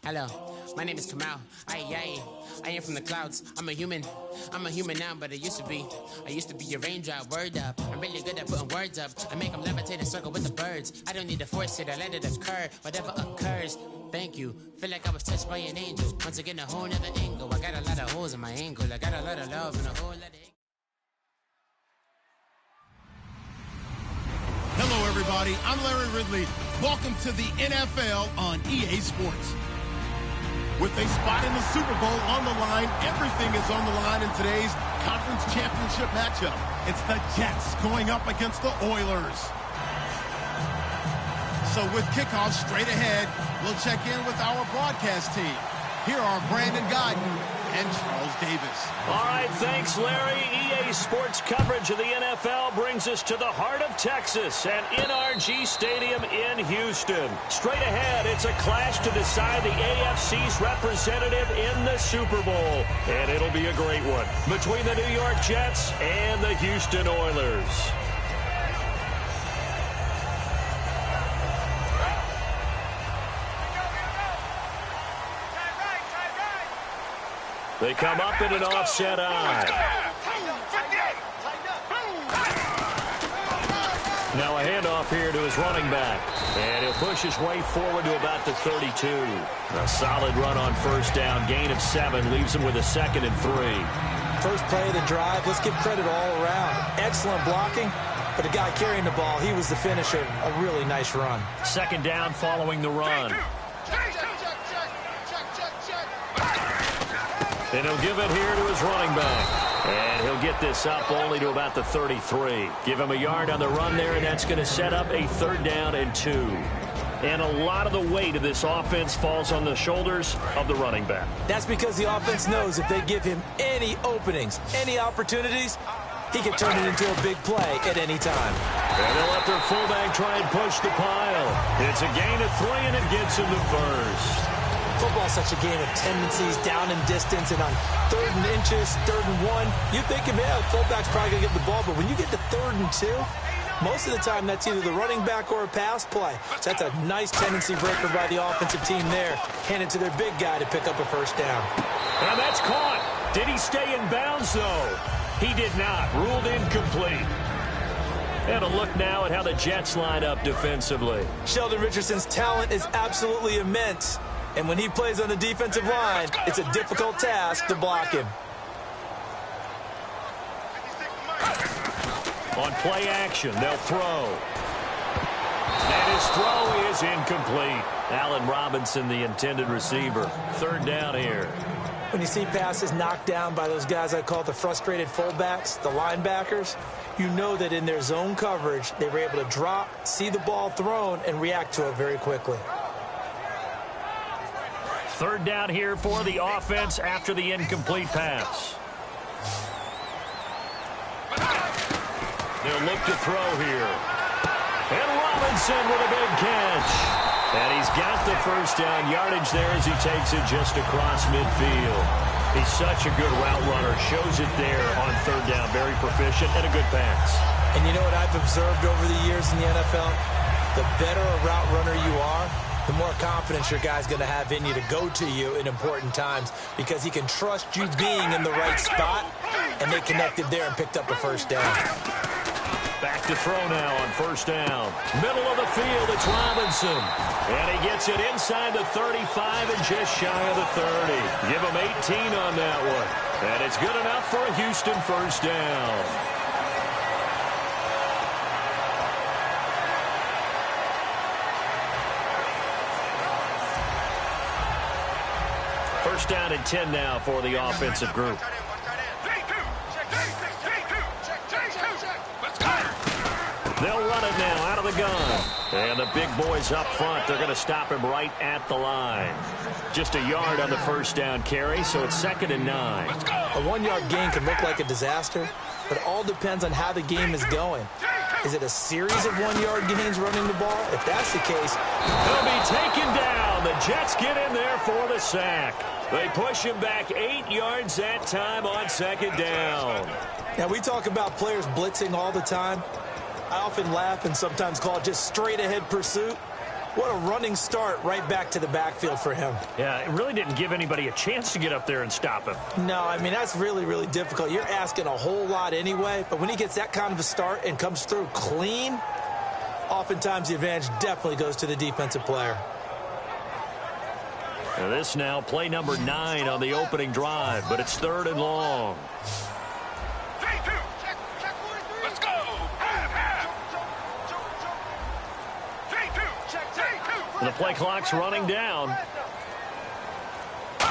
Hello, my name is Kamal. I am from the clouds. I'm a human now, but I used to be a raindrop. Word up, I'm really good at putting words up. I make them levitate and circle with the birds. I don't need to force it, I let it occur. Whatever occurs, thank you. Feel like I was touched by an angel. Once again, a whole nother angle. I got a lot of holes in my angle. I got a lot of love and a whole lot of... Hello, everybody. I'm Larry Ridley. Welcome to the NFL on EA Sports. With a spot in the Super Bowl on the line, everything is on the line in today's conference championship matchup. It's the Jets going up against the Oilers. So with kickoff straight ahead, we'll check in with our broadcast team. Here are Brandon Godden and Charles Davis. All right, thanks, Larry. EA Sports coverage of the NFL brings us to the heart of Texas at NRG Stadium in Houston. Straight ahead, it's a clash to decide the AFC's representative in the Super Bowl. And it'll be a great one between the New York Jets and the Houston Oilers. They come up in an offset eye. Now a handoff here to his running back. And he'll push his way forward to about the 32. A solid run on first down. Gain of 7 leaves him with a 2nd and 3. First play of the drive. Let's give credit all around. Excellent blocking. But the guy carrying the ball, he was the finisher. A really nice run. 2nd down following the run. And he'll give it here to his running back. And he'll get this up only to about the 33. Give him a yard on the run there, and that's going to set up a 3rd down and 2. And a lot of the weight of this offense falls on the shoulders of the running back. That's because the offense knows if they give him any openings, any opportunities, he can turn it into a big play at any time. And they'll let their fullback try and push the pile. It's a gain of 3, and it gets him to first. Football's such a game of tendencies, down and distance, and on 3rd and inches, 3rd and 1, you think, man, fullback's probably going to get the ball, but when you get to 3rd and 2, most of the time that's either the running back or a pass play. So that's a nice tendency breaker by the offensive team there. Hand it to their big guy to pick up a first down. And that's caught. Did he stay in bounds, though? He did not. Ruled incomplete. And a look now at how the Jets line up defensively. Sheldon Richardson's talent is absolutely immense. And when he plays on the defensive line, it's a difficult task to block him. On play action, they'll throw. And his throw is incomplete. Allen Robinson, the intended receiver. 3rd down here. When you see passes knocked down by those guys I call the frustrated fullbacks, the linebackers, you know that in their zone coverage, they were able to drop, see the ball thrown, and react to it very quickly. 3rd down here for the offense after the incomplete pass. They'll look to throw here. And Robinson with a big catch. And he's got the first down yardage there as he takes it just across midfield. He's such a good route runner. Shows it there on 3rd down. Very proficient and a good pass. And you know what I've observed over the years in the NFL? The better a route runner you are, the more confidence your guy's going to have in you to go to you in important times because he can trust you being in the right spot, and they connected there and picked up a first down. Back to throw now on 1st down. Middle of the field, it's Robinson. And he gets it inside the 35 and just shy of the 30. Give him 18 on that one. And it's good enough for a Houston first down. First down and 10 now for the offensive group. They'll run it now out of the gun. And the big boys up front, they're going to stop him right at the line. Just a yard on the first down carry, so it's 2nd and 9. A 1-yard gain can look like a disaster, but it all depends on how the game is going. Is it a series of 1-yard gains running the ball? If that's the case, he'll be taken down. The Jets get in there for the sack. They push him back 8 yards that time on 2nd down. Now, we talk about players blitzing all the time. I often laugh and sometimes call it just straight-ahead pursuit. What a running start right back to the backfield for him. Yeah, it really didn't give anybody a chance to get up there and stop him. No, I mean, that's really, really difficult. You're asking a whole lot anyway, but when he gets that kind of a start and comes through clean, oftentimes the advantage definitely goes to the defensive player. And this now play number 9 on the opening drive, but it's 3rd and long. 3-2. Let's go. The play clock's running down.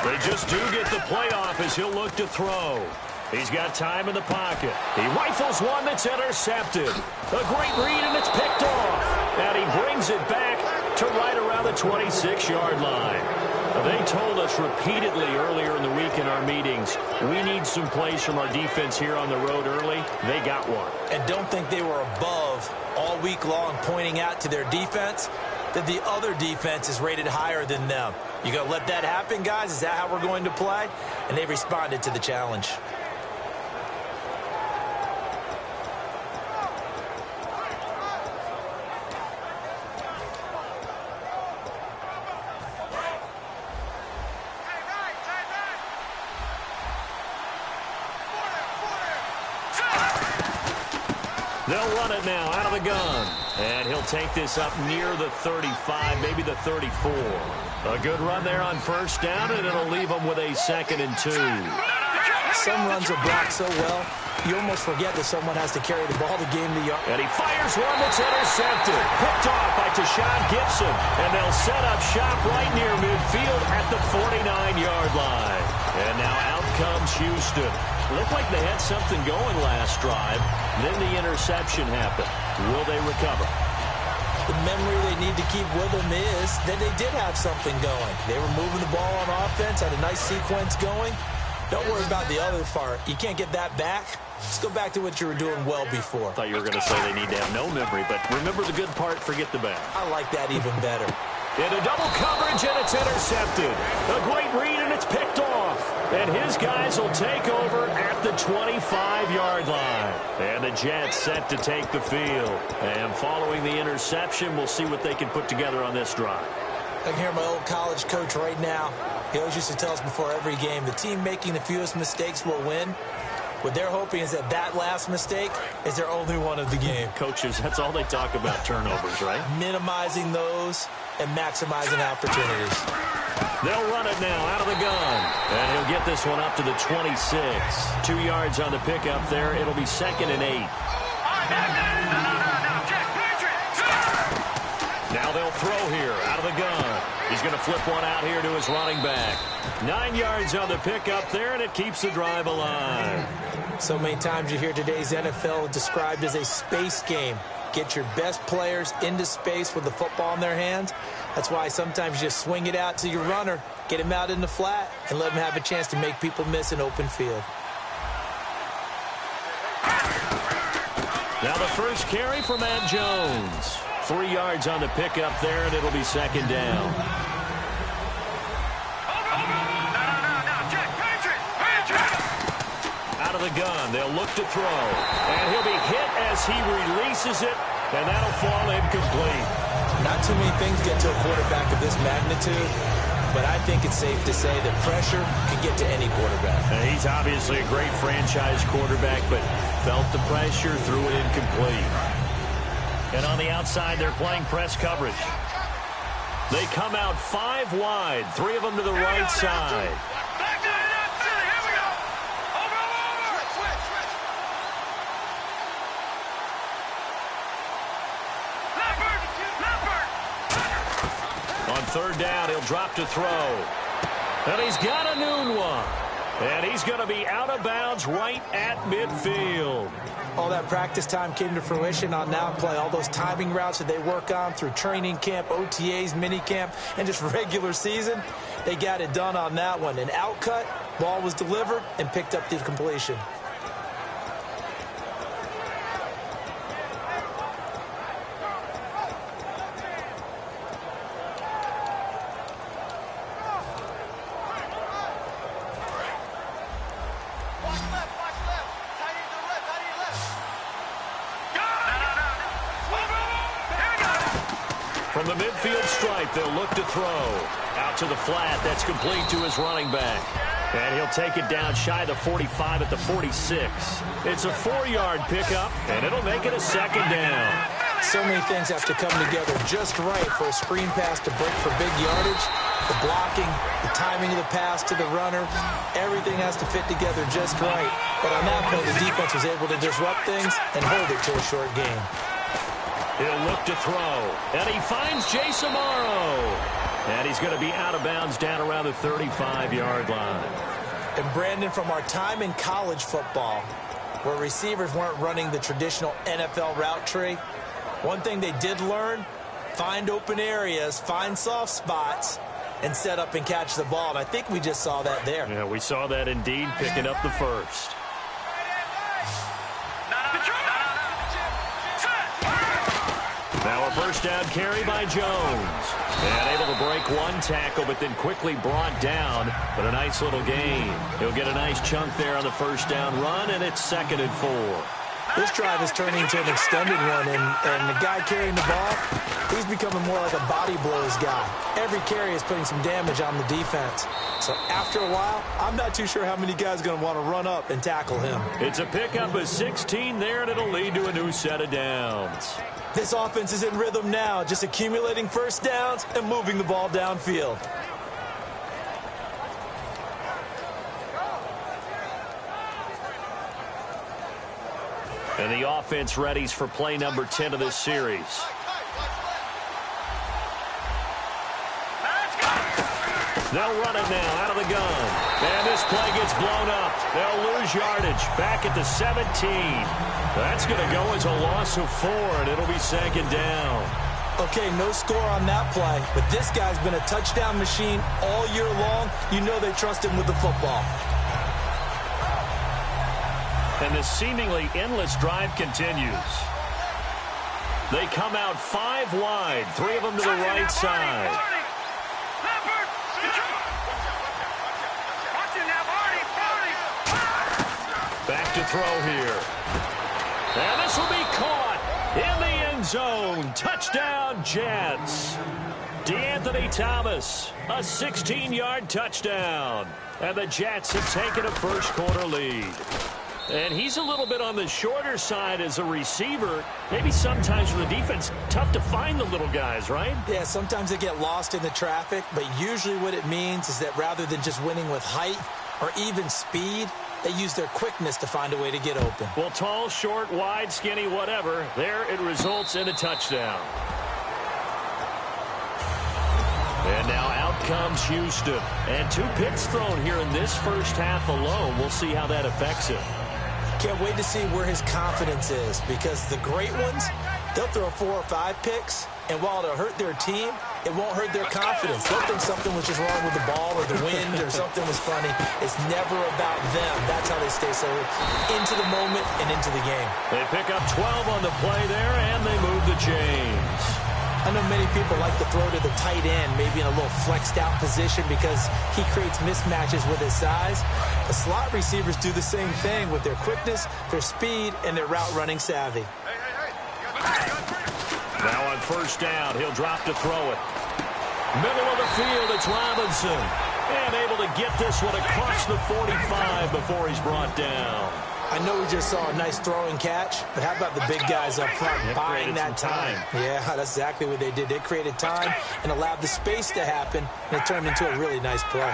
They just do get the play off as he'll look to throw. He's got time in the pocket. He rifles one that's intercepted. A great read, and it's picked off. And he brings it back to right around the 26-yard line. They told us repeatedly earlier in the week in our meetings, we need some plays from our defense here on the road early. They got one. And don't think they were above all week long pointing out to their defense that the other defense is rated higher than them. You going to let that happen, guys? Is that how we're going to play? And they responded to the challenge. They'll run it now out of the gun. And he'll take this up near the 35, maybe the 34. A good run there on first down, and it'll leave them with a 2nd and 2. Some runs are blocked so well, you almost forget that someone has to carry the ball to gain the yard. And he fires one that's intercepted. Picked off by Tashawn Gibson. And they'll set up shop right near midfield at the 49-yard line. And now out comes Houston. Looked like they had something going last drive. Then the interception happened. Will they recover? The memory they need to keep with them is that they did have something going. They were moving the ball on offense, had a nice sequence going. Don't worry about the other part. You can't get that back. Let's go back to what you were doing well before. I thought you were going to say they need to have no memory, but remember the good part, forget the bad. I like that even better. Into double coverage, and it's intercepted. A great read, and it's picked off. And his guys will take over at the 25-yard line. And the Jets set to take the field. And following the interception, we'll see what they can put together on this drive. I can hear my old college coach right now. He always used to tell us before every game, the team making the fewest mistakes will win. What they're hoping is that that last mistake is their only one of the game. Coaches, that's all they talk about, turnovers, right? Minimizing those and maximizing opportunities. They'll run it now out of the gun. And he'll get this one up to the 26. 2 yards on the pickup there. It'll be 2nd and 8. Now they'll throw here out of the gun. He's going to flip one out here to his running back. 9 yards on the pickup there, and it keeps the drive alive. So many times you hear today's NFL described as a space game. Get your best players into space with the football in their hands. That's why sometimes you just swing it out to your runner, get him out in the flat, and let him have a chance to make people miss an open field. Now the first carry for Matt Jones. 3 yards on the pickup there, and it'll be 2nd down. Out of the gun, they'll look to throw. And he'll be hit as he releases it, and that'll fall incomplete. Not too many things get to a quarterback of this magnitude, but I think it's safe to say that pressure can get to any quarterback. He's obviously a great franchise quarterback, but felt the pressure, threw it incomplete. And on the outside, they're playing press coverage. They come out 5 wide, 3 of them to the right side. On 3rd down, he'll drop to throw. And he's got a noon one. And he's going to be out of bounds right at midfield. All that practice time came to fruition on that play. All those timing routes that they work on through training camp, OTAs, minicamp, and just regular season, they got it done on that one. An outcut, ball was delivered, and picked up the completion. From the midfield stripe, they'll look to throw. Out to the flat. That's complete to his running back. And he'll take it down shy of the 45 at the 46. It's a 4-yard pickup, and it'll make it a second down. So many things have to come together just right for a screen pass to break for big yardage. The blocking, the timing of the pass to the runner, everything has to fit together just right. But on that play, the defense was able to disrupt things and hold it to a short game. He'll look to throw, and he finds Jace Amaro. And he's going to be out of bounds down around the 35-yard line. And Brandon, from our time in college football, where receivers weren't running the traditional NFL route tree, one thing they did learn, find open areas, find soft spots, and set up and catch the ball. And I think we just saw that there. Yeah, we saw that indeed, picking up the first. Now a first down carry by Jones. And able to break one tackle, but then quickly brought down. But a nice little gain. He'll get a nice chunk there on the first down run, and it's 2nd and 4. This drive is turning into an extended one, and the guy carrying the ball, he's becoming more like a body blows guy. Every carry is putting some damage on the defense. So after a while, I'm not too sure how many guys are going to want to run up and tackle him. It's a pickup of 16 there, and it'll lead to a new set of downs. This offense is in rhythm now, just accumulating first downs and moving the ball downfield. And the offense readies for play number 10 of this series. They'll run it now out of the gun. And this play gets blown up. They'll lose yardage back at the 17. That's going to go as a loss of 4, and it'll be 2nd down. Okay, no score on that play, but this guy's been a touchdown machine all year long. You know they trust him with the football. And this seemingly endless drive continues. They come out 5 wide, 3 of them to the right side. Back to throw here. And this will be caught in the end zone. Touchdown, Jets. DeAnthony Thomas, a 16-yard touchdown. And the Jets have taken a first-quarter lead. And he's a little bit on the shorter side as a receiver. Maybe sometimes for the defense, tough to find the little guys, right? Yeah, sometimes they get lost in the traffic, but usually what it means is that rather than just winning with height or even speed, they use their quickness to find a way to get open. Well, tall, short, wide, skinny, whatever, there it results in a touchdown. And now out comes Houston. And 2 picks thrown here in this first half alone. We'll see how that affects him. Can't wait to see where his confidence is, because the great ones, they'll throw 4 or 5 picks, and while it'll hurt their team, it won't hurt their confidence. They'll think something was just wrong with the ball or the wind or something was funny. It's never about them. That's how they stay so into the moment and into the game. They pick up 12 on the play there, and they move the chains. I know many people like to throw to the tight end, maybe in a little flexed out position because he creates mismatches with his size. The slot receivers do the same thing with their quickness, their speed, and their route running savvy. Now on first down, he'll drop to throw it. Middle of the field, it's Robinson. And able to get this one across the 45 before he's brought down. I know we just saw a nice throwing catch, but how about the big guys up front buying that time? Yeah, that's exactly what they did. They created time and allowed the space to happen, and it turned into a really nice play.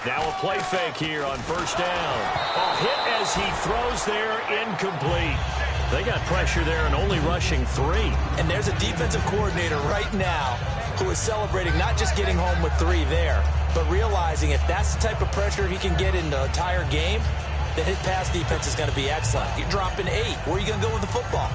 Now a play fake here on first down. A hit as he throws there, incomplete. They got pressure there and only rushing 3. And there's a defensive coordinator right now who is celebrating not just getting home with 3 there, but realizing if that's the type of pressure he can get in the entire game, then his pass defense is going to be excellent. You're dropping 8. Where are you going to go with the football?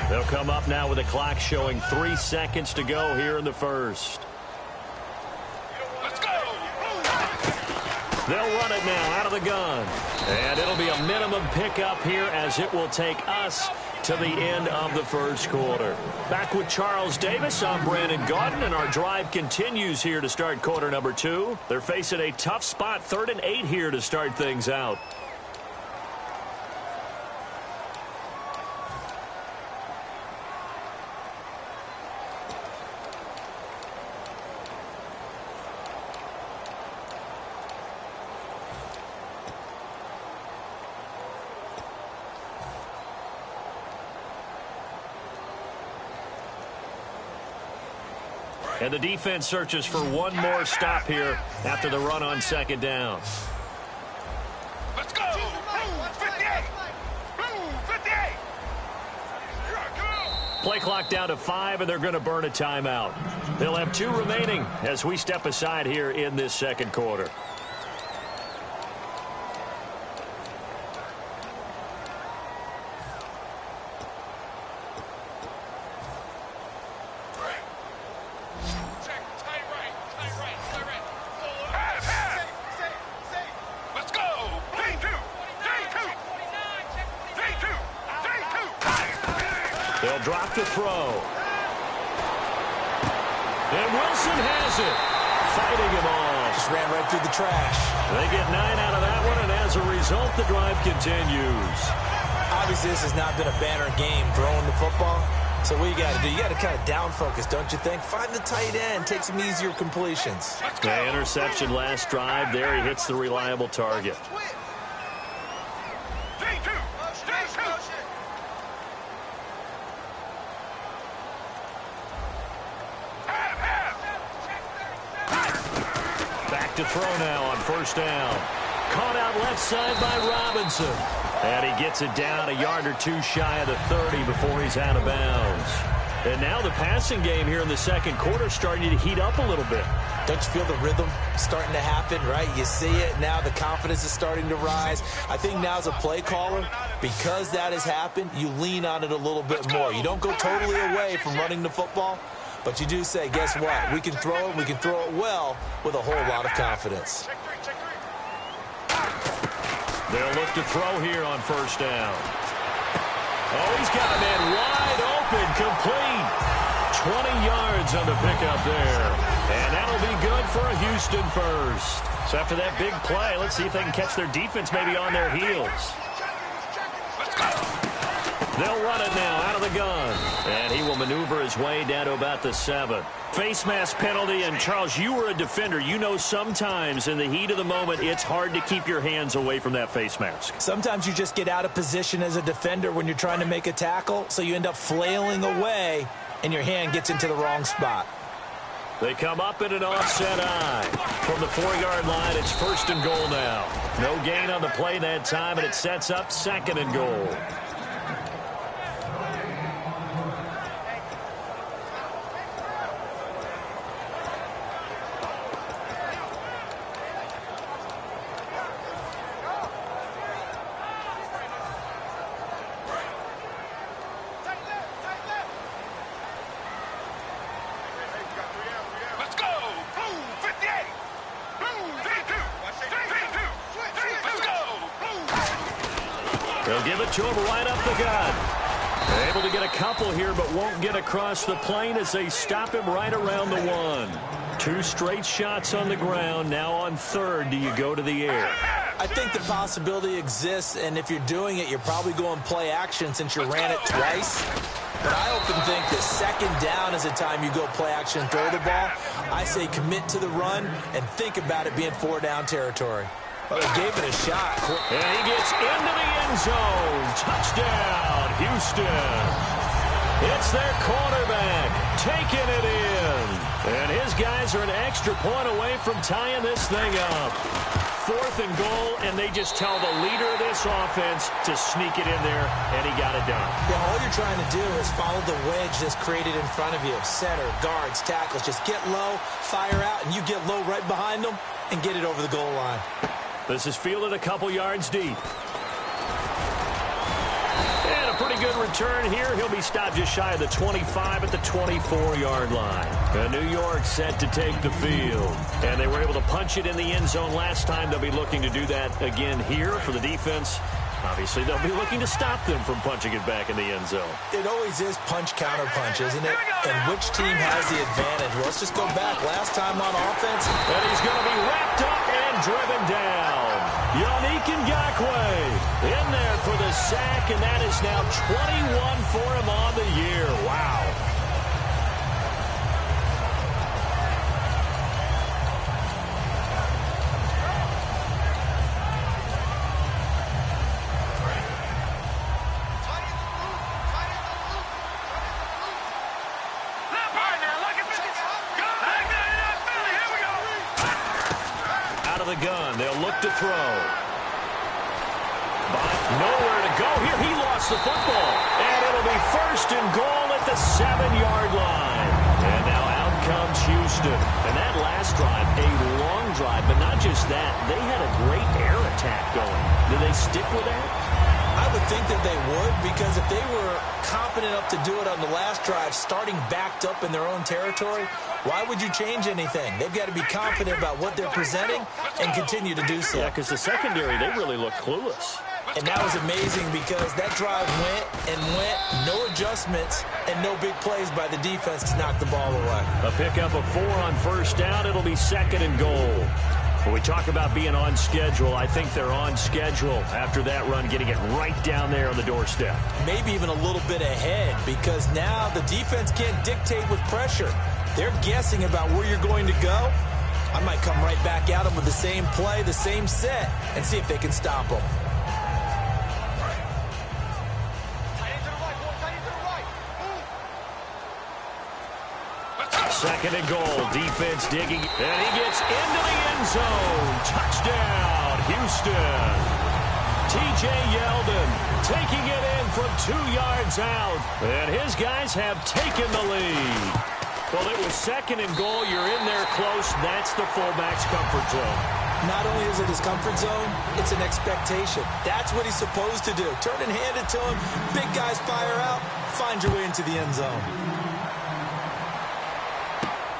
They'll come up now with the clock showing 3 seconds to go here in the first. They'll run it now out of the gun. And it'll be a minimum pickup here as it will take us to the end of the first quarter. Back with Charles Davis, I'm Brandon Gaudin, and our drive continues here to start quarter number 2. They're facing a tough spot, 3rd and 8 here to start things out. And the defense searches for one more stop here after the run on second down. Let's go! 58! 58! Play clock down to 5, and they're going to burn a timeout. They'll have 2 remaining as we step aside here in this second quarter. They'll drop the throw. And Wilson has it. Fighting him off. Just ran right through the trash. They get 9 out of that one, and as a result, the drive continues. Obviously, this has not been a banner game throwing the football. So what you got to do, you got to kind of down focus, don't you think? Find the tight end, take some easier completions. The interception last drive there. He hits the reliable target. To throw now on first down. Caught out left side by Robinson. And he gets it down a yard or 2 shy of the 30 before he's out of bounds. And now the passing game here in the second quarter starting to heat up a little bit. Don't you feel the rhythm starting to happen, right? You see it now. The confidence is starting to rise. I think now as a play caller, because that has happened, you lean on it a little bit more. You don't go totally away from running the football. But you do say, guess what? We can throw it. We can throw it well with a whole lot of confidence. They'll look to throw here on first down. Oh, he's got a man wide open, complete. 20 yards on the pickup there. And that'll be good for a Houston first. So after that big play, let's see if they can catch their defense maybe on their heels. They'll run it now out of the gun. And he will maneuver his way down to about the 7. Face mask penalty. And, Charles, you were a defender. You know sometimes in the heat of the moment it's hard to keep your hands away from that face mask. Sometimes you just get out of position as a defender when you're trying to make a tackle, so you end up flailing away, and your hand gets into the wrong spot. They come up in an offset eye. From the 4-yard line, it's 1st and goal now. No gain on the play that time, and it sets up 2nd and goal. They'll give it to him right up the gut. They're able to get a couple here, but won't get across the plane as they stop him right around the 1. 2 straight shots on the ground. Now on 3rd, do you go to the air? I think the possibility exists, and if you're doing it, you're probably going play action since you ran it twice. But I often think that 2nd down is the time you go play action and throw the ball. I say commit to the run and think about it being 4-down territory. Well, they gave it a shot. And he gets into the end zone. Touchdown, Houston. It's their quarterback taking it in. And his guys are an extra point away from tying this thing up. 4th and goal, and they just tell the leader of this offense to sneak it in there, and he got it done. Yeah, all you're trying to do is follow the wedge that's created in front of you. Center, guards, tackles. Just get low, fire out, and you get low right behind them and get it over the goal line. This is fielded a couple yards deep. And a pretty good return here. He'll be stopped just shy of the 25 at the 24-yard line. And New York set to take the field. And they were able to punch it in the end zone last time. They'll be looking to do that again here for the defense. Obviously, they'll be looking to stop them from punching it back in the end zone. It always is punch-counter-punch, isn't it? And which team has the advantage? Well, let's just go back. Last time on offense. And he's going to be wrapped up and driven down. Yannick Ngakoue in there for the sack, and that is now 21 for him on the year. Wow. The gun. They'll look to throw. But nowhere to go here. He lost the football. And it'll be 1st and goal at the 7-yard line. And now out comes Houston. And that last drive, a long drive. But not just that. They had a great air attack going. Do they stick with that? I would think that they would, because if they were confident enough to do it on the last drive, starting backed up in their own territory, why would you change anything? They've got to be confident about what they're presenting and continue to do so. Yeah, because the secondary, they really look clueless. And that was amazing because that drive went and went, no adjustments, and no big plays by the defense to knock the ball away. A pickup of 4 on 1st down. It'll be 2nd and goal. When we talk about being on schedule, I think they're on schedule after that run, getting it right down there on the doorstep. Maybe even a little bit ahead, because now the defense can't dictate with pressure. They're guessing about where you're going to go. I might come right back at them with the same play, the same set, and see if they can stop them. Second and goal. Defense digging. And he gets into the end zone. Touchdown, Houston. T.J. Yeldon taking it in from 2 yards out. And his guys have taken the lead. Well, it was 2nd and goal. You're in there close. That's the fullback's comfort zone. Not only is it his comfort zone, it's an expectation. That's what he's supposed to do. Turn and hand it to him. Big guys fire out. Find your way into the end zone.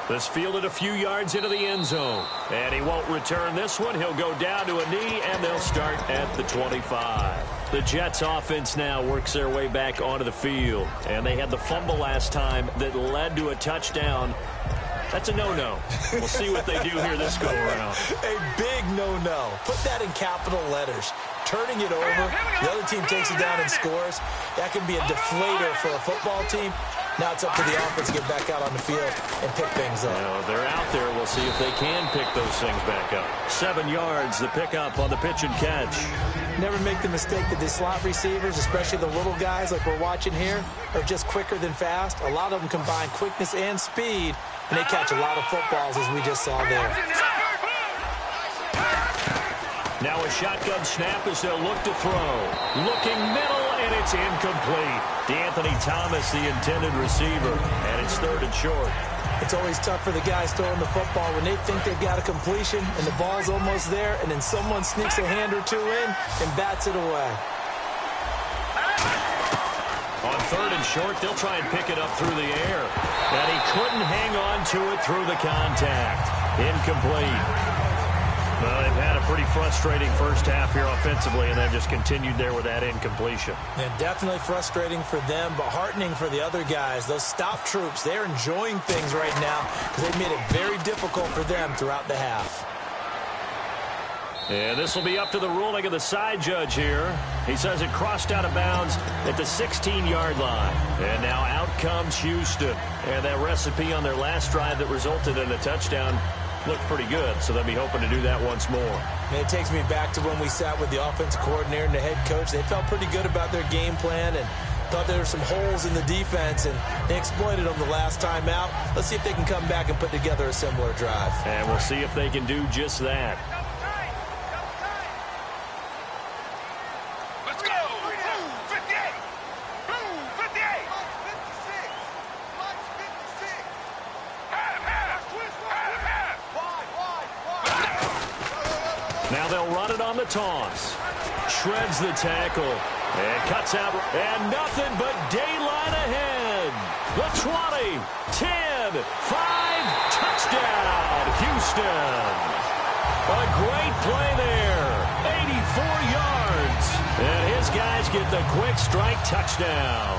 This fielded a few yards into the end zone. And he won't return this one. He'll go down to a knee, and they'll start at the 25. The Jets offense now works their way back onto the field. And they had the fumble last time that led to a touchdown. That's a no-no. We'll see what they do here this go-around. A big no-no. Put that in capital letters. Turning it over, the other team takes it down and scores. That can be a deflator for a football team. Now it's up to the offense to get back out on the field and pick things up. Well, they're out there. We'll see if they can pick those things back up. 7 yards, the pickup on the pitch and catch. Never make the mistake that the slot receivers, especially the little guys like we're watching here, are just quicker than fast. A lot of them combine quickness and speed, and they catch a lot of footballs, as we just saw there. Now a shotgun snap as they'll look to throw. Looking middle, and it's incomplete. D'Anthony Thomas, the intended receiver, and it's 3rd and short. It's always tough for the guys throwing the football when they think they've got a completion and the ball's almost there, and then someone sneaks a hand or two in and bats it away. On 3rd and short, they'll try and pick it up through the air. And he couldn't hang on to it through the contact. Incomplete. Well, they've had a pretty frustrating first half here offensively, and they've just continued there with that incompletion. And definitely frustrating for them, but heartening for the other guys. Those stop troops, they're enjoying things right now because they've made it very difficult for them throughout the half. And this will be up to the ruling of the side judge here. He says it crossed out of bounds at the 16-yard line. And now out comes Houston. And that recipe on their last drive that resulted in a touchdown looked pretty good, so they'll be hoping to do that once more. And it takes me back to when we sat with the offensive coordinator and the head coach. They felt pretty good about their game plan and thought there were some holes in the defense, and they exploited them the last time out. Let's see if they can come back and put together a similar drive. And we'll see if they can do just that. Let's go! 58! 58! Now they'll run it on the toss. Shreds the tackle. And cuts out. And nothing but daylight ahead. The 20, 10, 5, touchdown, Houston. A great play there. 84 yards. And get the quick strike touchdown.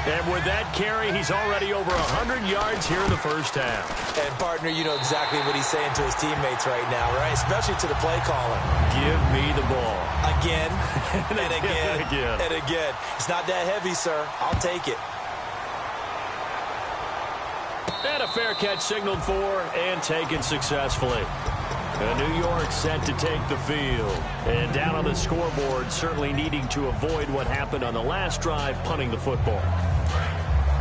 And with that carry, he's already over 100 yards here in the first half. And, partner, you know exactly what he's saying to his teammates right now, right? Especially to the play caller. Give me the ball. Again, and again, and again. It's not that heavy, sir. I'll take it. And a fair catch signaled for and taken successfully. New York set to take the field. And down on the scoreboard, certainly needing to avoid what happened on the last drive, punting the football.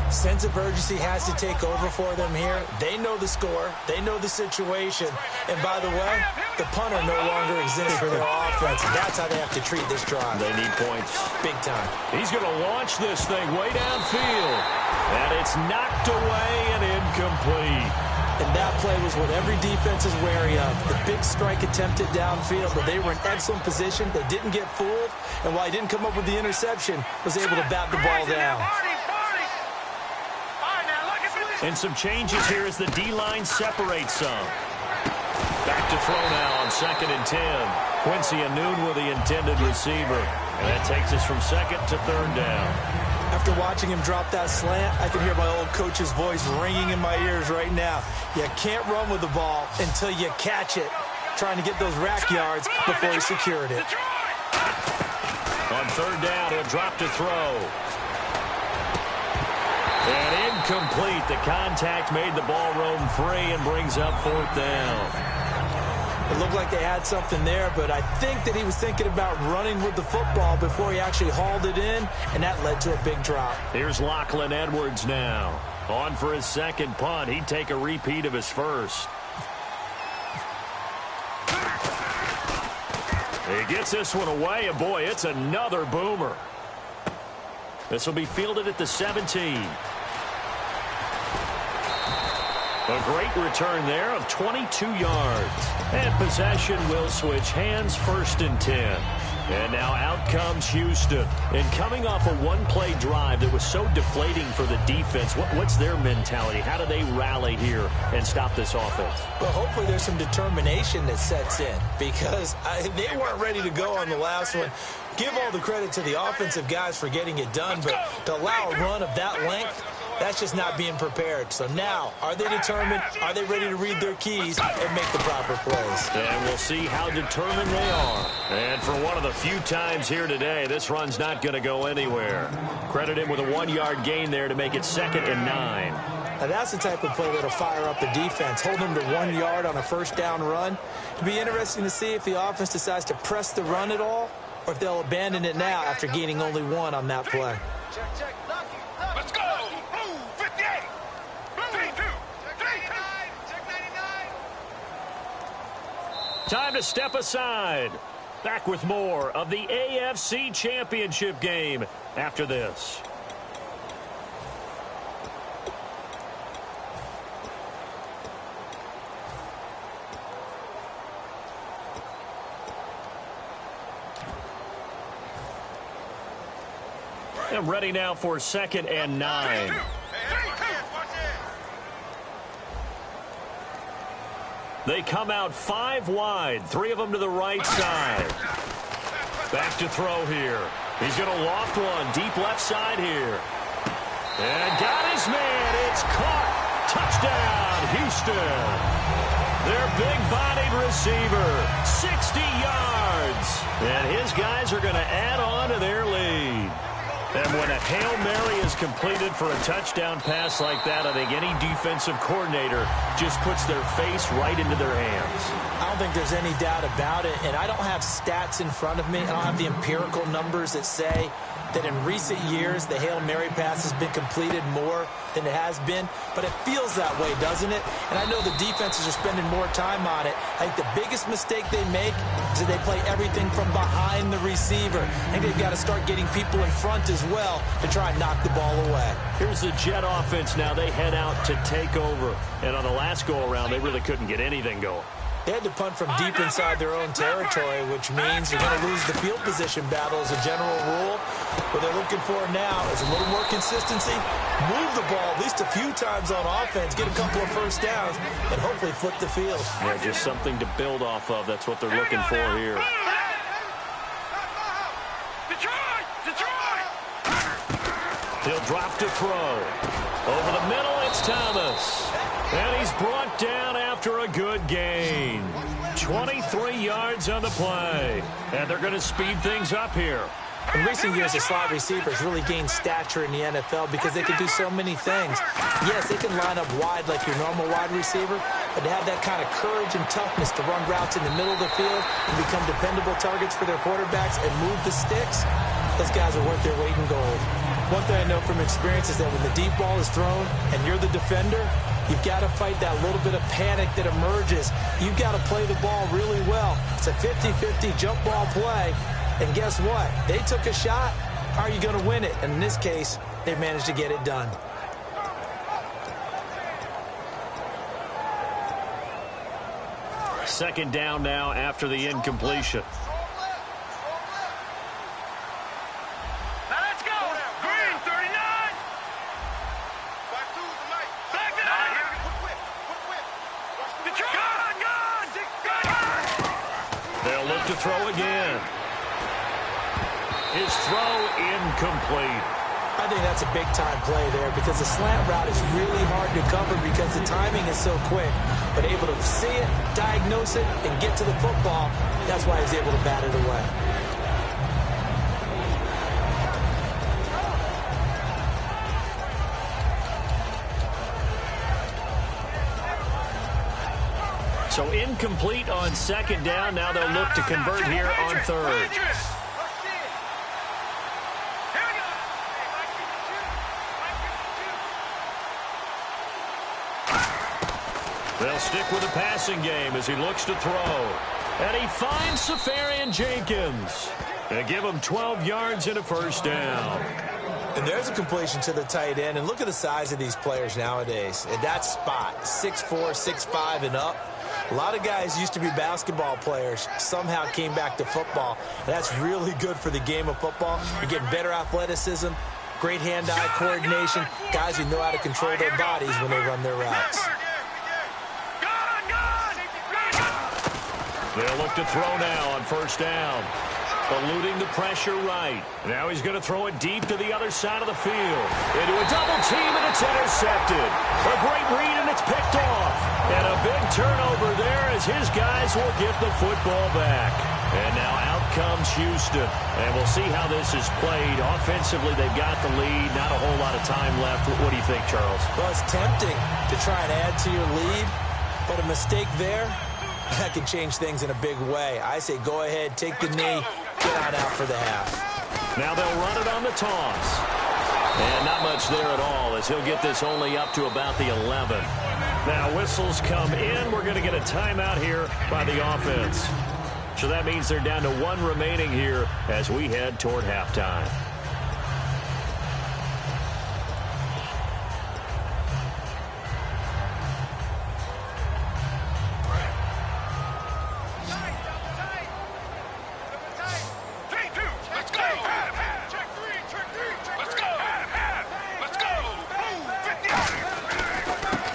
Sense of urgency has to take over for them here. They know the score. They know the situation. And by the way, the punter no longer exists for their offense. That's how they have to treat this drive. They need points. Big time. He's going to launch this thing way downfield. And it's knocked away and incomplete. And that play was what every defense is wary of. The big strike attempted downfield, but they were in excellent position. They didn't get fooled. And while he didn't come up with the interception, was able to bat the ball down. And some changes here as the D-line separates some. Back to throw now on 2nd and 10. Quincy Anoon with the intended receiver. And that takes us from 2nd to 3rd down. After watching him drop that slant, I can hear my old coach's voice ringing in my ears right now. You can't run with the ball until you catch it. Trying to get those rack yards before he secured it. On 3rd down, he'll drop to throw. And incomplete. The contact made the ball roam free and brings up 4th down. It looked like they had something there, but I think that he was thinking about running with the football before he actually hauled it in, and that led to a big drop. Here's Lachlan Edwards now. On for his 2nd punt. He'd take a repeat of his first. He gets this one away, and boy, it's another boomer. This will be fielded at the 17. A great return there of 22 yards. And possession will switch hands, 1st and 10. And now out comes Houston. And coming off a one-play drive that was so deflating for the defense, what's their mentality? How do they rally here and stop this offense? Well, hopefully there's some determination that sets in because they weren't ready to go on the last one. Give all the credit to the offensive guys for getting it done, but to allow a run of that length, that's just not being prepared. So now, are they determined? Are they ready to read their keys and make the proper plays? And we'll see how determined they are. And for one of the few times here today, this run's not going to go anywhere. Credit him with a 1-yard gain there to make it 2nd and 9. Now that's the type of play that'll fire up the defense. Hold them to 1 yard on a 1st down run. It'll be interesting to see if the offense decides to press the run at all or if they'll abandon it now after gaining only 1 on that play. Check. Let's go. Blue 58. Blue 32. Check 99. Time to step aside. Back with more of the AFC Championship game after this. And ready now for 2nd and 9. They come out 5 wide, 3 of them to the right side. Back to throw here. He's going to loft one deep left side here. And got his man. It's caught. Touchdown, Houston. Their big-bodied receiver, 60 yards. And his guys are going to add on to their lead. And when a Hail Mary is completed for a touchdown pass like that, I think any defensive coordinator just puts their face right into their hands. I don't think there's any doubt about it, and I don't have stats in front of me. I don't have the empirical numbers that say that in recent years the Hail Mary pass has been completed more than it has been, but it feels that way, doesn't it? And I know the defenses are spending more time on it. I think the biggest mistake they make is that they play everything from behind the receiver. I think they've got to start getting people in front as well to try and knock the ball away. Here's the Jet offense now. They head out to take over. And on the last go-around, they really couldn't get anything going. They had to punt from deep inside their own territory, which means you're going to lose the field position battle as a general rule. What they're looking for now is a little more consistency, move the ball at least a few times on offense, get a couple of 1st downs, and hopefully flip the field. Yeah, just something to build off of. That's what they're looking for here. Detroit! He'll drop to throw. Over the middle, it's Thomas. And he's brought down after a good gain. 23 yards on the play. And they're going to speed things up here. In recent years, the slot receivers really gained stature in the NFL because they can do so many things. Yes, they can line up wide like your normal wide receiver, but to have that kind of courage and toughness to run routes in the middle of the field and become dependable targets for their quarterbacks and move the sticks, those guys are worth their weight in gold. One thing I know from experience is that when the deep ball is thrown and you're the defender, you've got to fight that little bit of panic that emerges. You've got to play the ball really well. It's a 50-50 jump ball play. And guess what? They took a shot. How are you going to win it? And in this case, they managed to get it done. Second down now after the incompletion. Now let's go. Green, 39. Back to the mic. Back down. Gun. They'll look to throw again. His throw incomplete. I think that's a big-time play there because the slant route is really hard to cover because the timing is so quick. But able to see it, diagnose it, and get to the football, that's why he's able to bat it away. So incomplete on second down. Now they'll look to convert here on third. They'll stick with the passing game as he looks to throw. And he finds Safarian Jenkins. They give him 12 yards and a first down. And there's a completion to the tight end. And look at the size of these players nowadays. At that spot, 6'4", 6'5", and up. A lot of guys used to be basketball players, somehow came back to football. And that's really good for the game of football. You're getting better athleticism, great hand-eye coordination, guys who know how to control their bodies when they run their routes. They'll look to throw now on first down. Eluding the pressure right. Now he's going to throw it deep to the other side of the field. Into a double team, and it's intercepted. A great read, and it's picked off. And a big turnover there as his guys will get the football back. And now out comes Houston. And we'll see how this is played. Offensively, they've got the lead. Not a whole lot of time left. What do you think, Charles? Well, it's tempting to try and add to your lead, but a mistake there, that can change things in a big way. I say go ahead, take the knee, get on out for the half. Now they'll run it on the toss. And not much there at all as he'll get this only up to about the 11. Now whistles come in. We're going to get a timeout here by the offense. So that means they're down to one remaining here as we head toward halftime.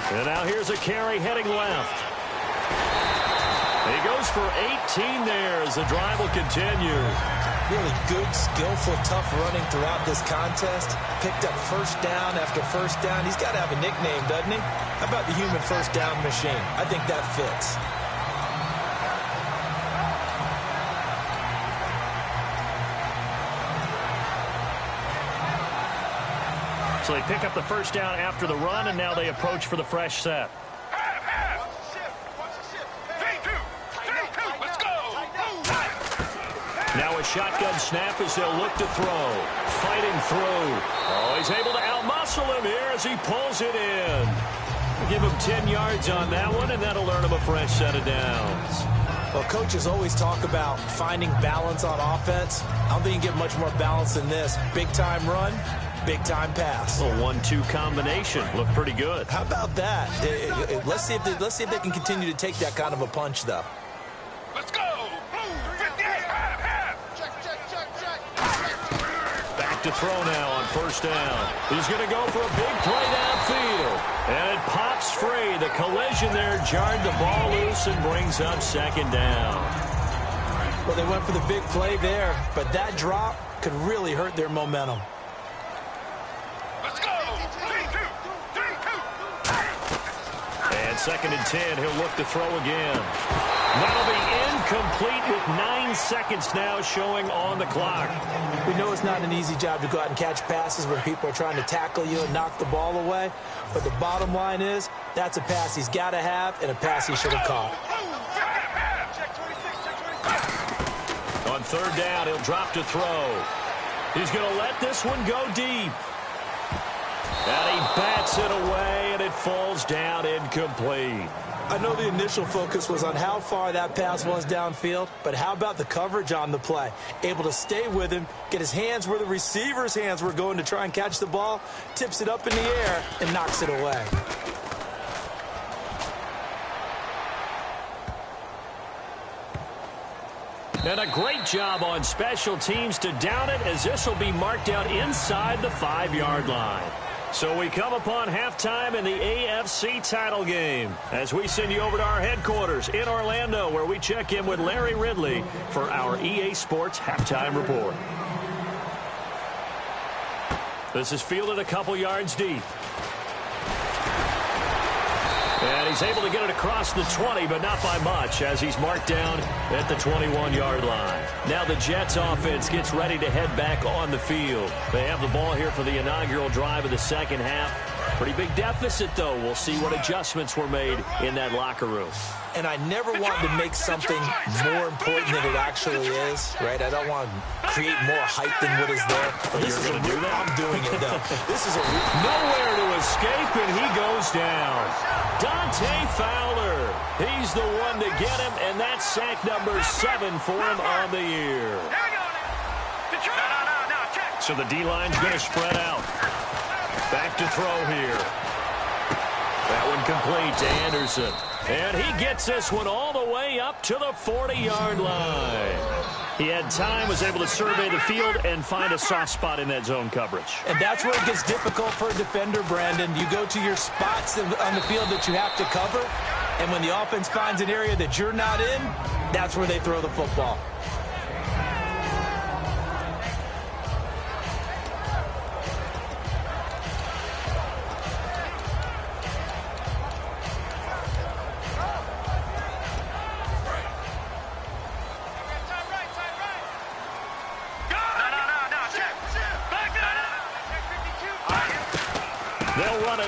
And now here's a carry heading left. He goes for 18 there as the drive will continue. Really good, skillful, tough running throughout this contest. Picked up first down after first down. He's got to have a nickname, doesn't he? How about the human first down machine? I think that fits. So they pick up the first down after the run, and now they approach for the fresh set. Now a shotgun snap as they'll look to throw. Fighting through. Oh, he's able to outmuscle him here as he pulls it in. Give him 10 yards on that one, and that'll earn him a fresh set of downs. Well, coaches always talk about finding balance on offense. I don't think you get much more balance than this. Big-time run, big-time pass. A 1-2 combination. Looked pretty good. How about that? Let's see if they can continue to take that kind of a punch, though. Let's go. Back to throw now on first down. He's going to go for a big play downfield. And it pops free. The collision there jarred the ball loose and brings up second down. Well, they went for the big play there, but that drop could really hurt their momentum. On 2nd and 10, he'll look to throw again. That'll be incomplete with 9 seconds now showing on the clock. We know it's not an easy job to go out and catch passes when people are trying to tackle you and knock the ball away. But the bottom line is, that's a pass he's got to have and a pass he should have caught. On 3rd down, he'll drop to throw. He's going to let this one go deep. And he bats it away, and it falls down incomplete. I know the initial focus was on how far that pass was downfield, but how about the coverage on the play? Able to stay with him, get his hands where the receiver's hands were going to try and catch the ball, tips it up in the air, and knocks it away. And a great job on special teams to down it, as this will be marked out inside the 5-yard line. So we come upon halftime in the AFC title game as we send you over to our headquarters in Orlando, where we check in with Larry Ridley for our EA Sports halftime report. This is fielded a couple yards deep. And he's able to get it across the 20, but not by much, as he's marked down at the 21-yard line. Now the Jets offense gets ready to head back on the field. They have the ball here for the inaugural drive of the second half. Pretty big deficit, though. We'll see what adjustments were made in that locker room. And I never want to make something more important than it actually is, right? I don't want to create more hype than what is there. But this is going to do that? I'm doing it, though. This is nowhere to escape, and he goes down. Dante Fowler. He's the one to get him, and that's sack number 7 for him on the year. So the D-line's going to spread out. Back to throw here. That one complete to Anderson. And he gets this one all the way up to the 40-yard line. He had time, was able to survey the field and find a soft spot in that zone coverage. And that's where it gets difficult for a defender, Brandon. You go to your spots on the field that you have to cover, and when the offense finds an area that you're not in, that's where they throw the football.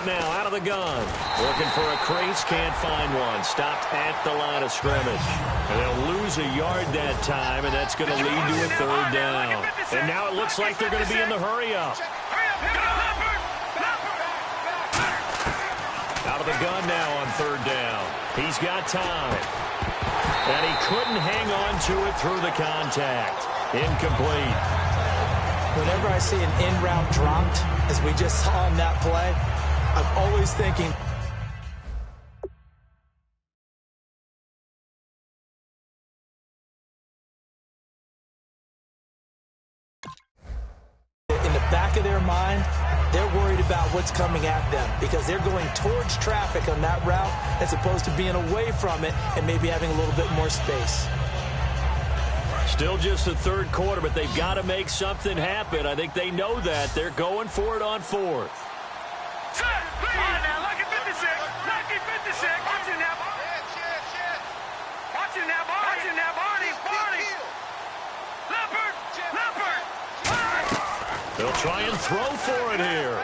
Now out of the gun, looking for a crease, can't find one. Stopped at the line of scrimmage, and they'll lose a yard that time, and that's going to lead to a 3rd down. And now it looks like they're going to be in the hurry up. Out of the gun now on 3rd down. He's got time, and he couldn't hang on to it through the contact. Incomplete. Whenever I see an in route dropped, as we just saw on that play, I'm always thinking, in the back of their mind, they're worried about what's coming at them because they're going towards traffic on that route as opposed to being away from it and maybe having a little bit more space. Still just the 3rd quarter, but they've got to make something happen. I think they know that. They're going for it on 4th. They'll try and throw for it here.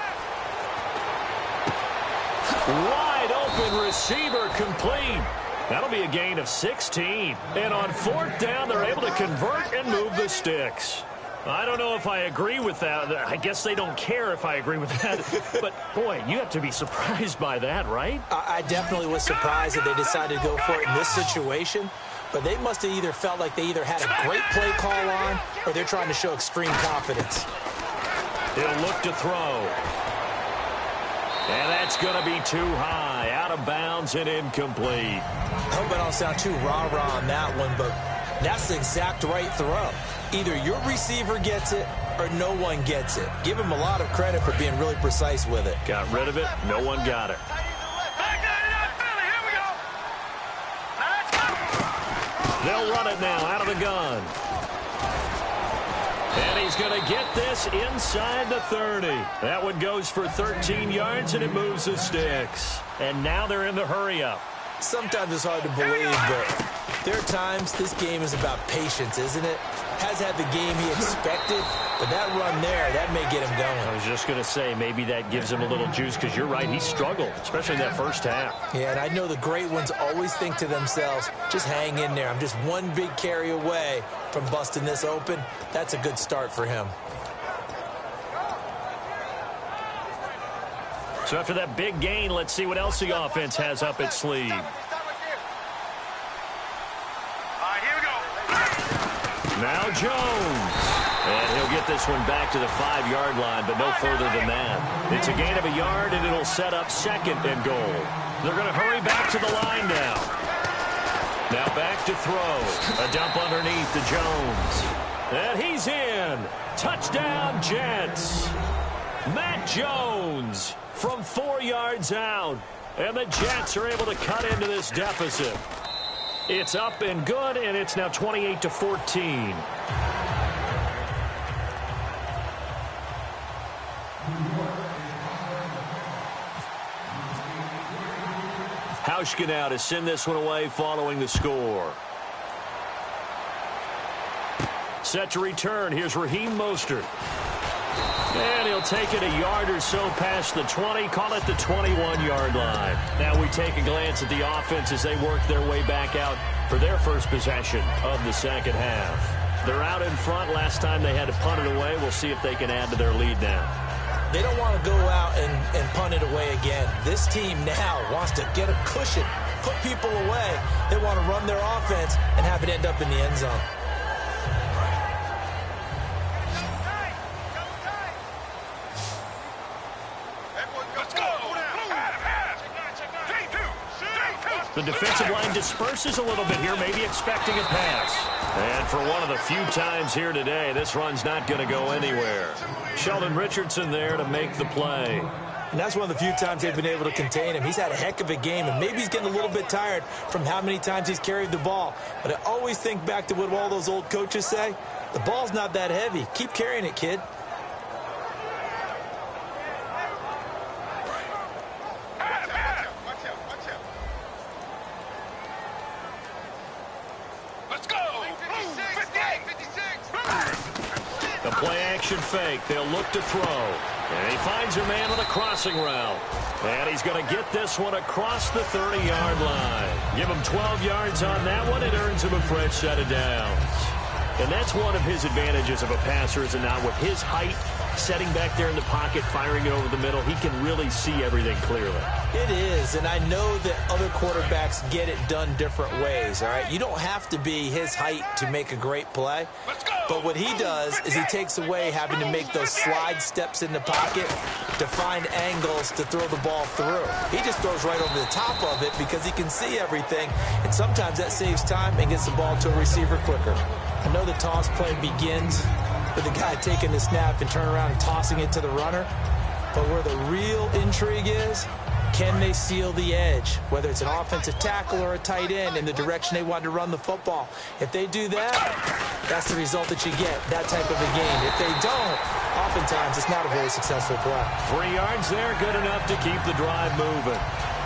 Wide open receiver complete. That'll be a gain of 16. And on 4th down, they're able to convert and move the sticks. I don't know if I agree with that. I guess they don't care if I agree with that. But, boy, you have to be surprised by that, right? I definitely was surprised that they decided to go for it in this situation. But they must have either felt like they either had a great play call on or they're trying to show extreme confidence. He'll look to throw. And that's going to be too high. Out of bounds and incomplete. I hope I don't sound too rah-rah on that one, but that's the exact right throw. Either your receiver gets it or no one gets it. Give him a lot of credit for being really precise with it. Got rid of it. No one got it. They'll run it now out of the gun. And he's going to get this inside the 30. That one goes for 13 yards, and it moves the sticks. And now they're in the hurry-up. Sometimes it's hard to believe, but there are times this game is about patience, isn't it? Has had the game he expected, but that run there, that may get him going. I was just going to say, maybe that gives him a little juice, because you're right, he struggled, especially in that first half. Yeah, and I know the great ones always think to themselves, just hang in there. I'm just one big carry away from busting this open. That's a good start for him. So after that big gain, let's see what else the offense has up its sleeve. Now Jones. And he'll get this one back to the 5-yard line, but no further than that. It's a gain of a yard, and it'll set up second and goal. They're going to hurry back to the line now. Now back to throw. A dump underneath to Jones. And he's in. Touchdown, Jets. Matt Jones from 4 yards out. And the Jets are able to cut into this deficit. It's up and good, and it's now 28-14. Hauschka now to send this one away following the score. Set to return. Here's Raheem Mostert. And he'll take it a yard or so past the 20, call it the 21-yard line. Now we take a glance at the offense as they work their way back out for their first possession of the second half. They're out in front. Last time they had to punt it away. We'll see if they can add to their lead now. They don't want to go out and punt it away again. This team now wants to get a cushion, put people away. They want to run their offense and have it end up in the end zone. The defensive line disperses a little bit here, maybe expecting a pass. And for one of the few times here today, this run's not going to go anywhere. Sheldon Richardson there to make the play. And that's one of the few times they've been able to contain him. He's had a heck of a game, and maybe he's getting a little bit tired from how many times he's carried the ball. But I always think back to what all those old coaches say. The ball's not that heavy. Keep carrying it, kid. The play-action fake. They'll look to throw. And he finds a man on a crossing route. And he's going to get this one across the 30-yard line. Give him 12 yards on that one. It earns him a fresh set of downs. And that's one of his advantages of a passer, is it not? With his height, setting back there in the pocket, firing it over the middle, he can really see everything clearly. It is, and I know that other quarterbacks get it done different ways, all right? You don't have to be his height to make a great play. But what he does is he takes away having to make those slide steps in the pocket to find angles to throw the ball through. He just throws right over the top of it because he can see everything, and sometimes that saves time and gets the ball to a receiver quicker. I know the toss play begins with the guy taking the snap and turning around and tossing it to the runner, but where the real intrigue is, can they seal the edge, whether it's an offensive tackle or a tight end, in the direction they want to run the football? If they do that, that's the result that you get, that type of a game. If they don't, oftentimes it's not a very successful play. 3 yards there, good enough to keep the drive moving.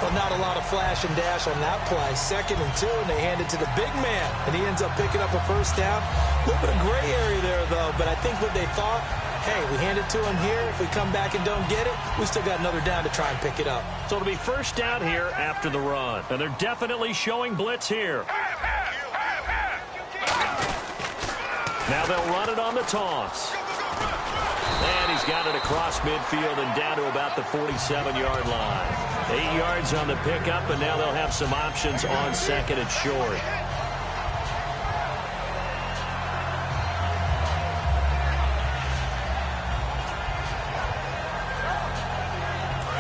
Well, not a lot of flash and dash on that play. 2nd and 2, and they hand it to the big man, and he ends up picking up a first down. A little bit of gray area there, though, but I think what they thought, hey, we hand it to him here. If we come back and don't get it, we still got another down to try and pick it up. So it'll be first down here after the run. And they're definitely showing blitz here. Now they'll run it on the toss. And he's got it across midfield and down to about the 47-yard line. 8 yards on the pickup, and now they'll have some options on 2nd and short.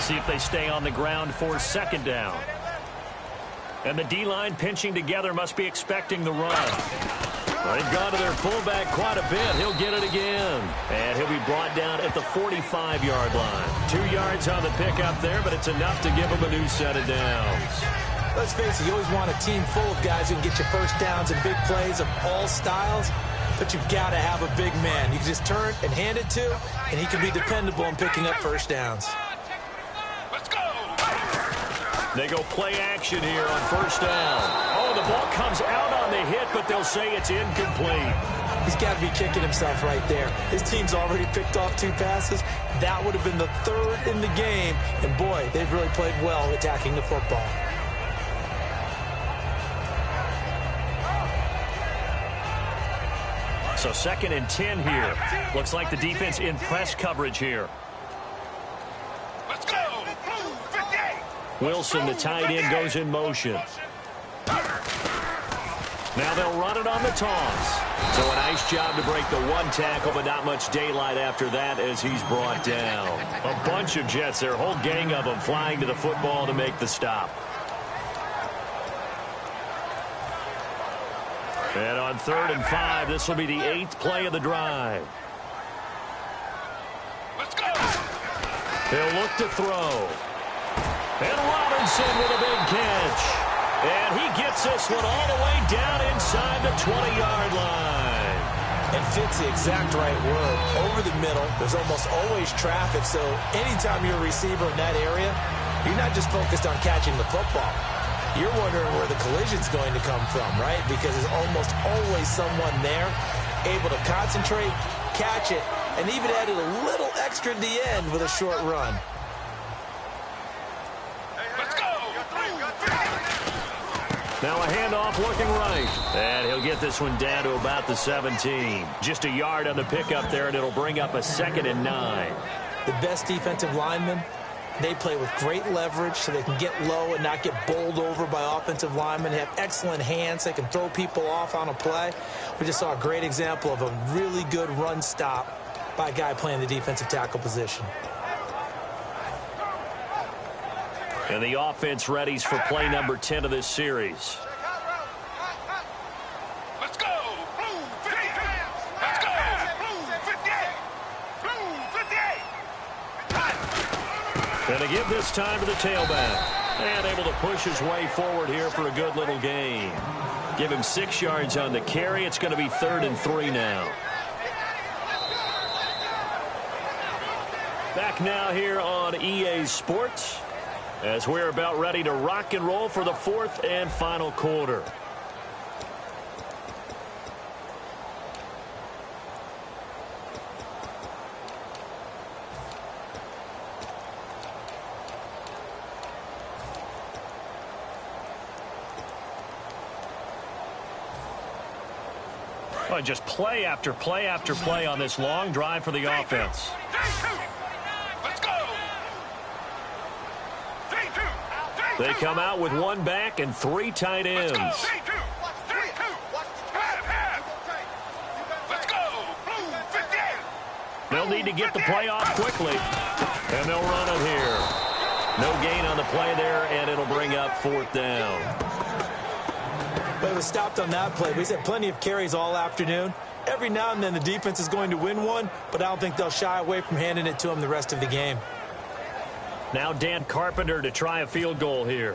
See if they stay on the ground for 2nd down. And the D-line pinching together, must be expecting the run. They've gone to their fullback quite a bit. He'll get it again. And he'll be brought down at the 45-yard line. 2 yards on the pickup there, but it's enough to give him a new set of downs. Let's face it, you always want a team full of guys who can get you first downs and big plays of all styles. but you've got to have a big man. You can just turn and hand it to, and he can be dependable in picking up first downs. Let's go. They go play action here on first down. Oh, the ball comes out on the hit, but they'll say it's incomplete. He's got to be kicking himself right there. His team's already picked off 2 passes. That would have been the 3rd in the game. And, boy, they've really played well attacking the football. So 2nd and 10 here. Looks like the defense in press coverage here. Let's go. Blue 58. Wilson, the tight end, goes in motion. Now they'll run it on the toss. So a nice job to break the 1 tackle, but not much daylight after that as he's brought down. A bunch of Jets there, a whole gang of them flying to the football to make the stop. And on 3rd and 5, this will be the 8th play of the drive. Let's go. He'll look to throw. And Robinson with a big catch. And he gets this one all the way down inside the 20-yard line. And fits the exact right word. Over the middle, there's almost always traffic, so anytime you're a receiver in that area, you're not just focused on catching the football. You're wondering where the collision's going to come from, right? Because there's almost always someone there able to concentrate, catch it, and even added a little extra at the end with a short run. Let's go. Now a handoff looking right. And he'll get this one down to about the 17. Just a yard on the pickup there, and it'll bring up a 2nd and 9. The best defensive linemen, they play with great leverage so they can get low and not get bowled over by offensive linemen. They have excellent hands. They can throw people off on a play. We just saw a great example of a really good run stop by a guy playing the defensive tackle position. And the offense readies for play number 10 of this series. Let's go. Blue 58. Let's go. Blue 58. Blue 58. And to give this time to the tailback. And able to push his way forward here for a good little gain. Give him 6 yards on the carry. It's going to be 3rd and 3 now. Back now here on EA Sports, as we're about ready to rock and roll for the 4th and final quarter. Well, just play after play after play on this long drive for the offense. Let's go. They come out with 1 back and 3 tight ends. Let's go. Blue 58. They'll need to get the play off quickly, and they'll run it here. No gain on the play there, and it'll bring up 4th down. But it was stopped on that play. We've had plenty of carries all afternoon. Every now and then the defense is going to win one, but I don't think they'll shy away from handing it to him the rest of the game. Now Dan Carpenter to try a field goal here.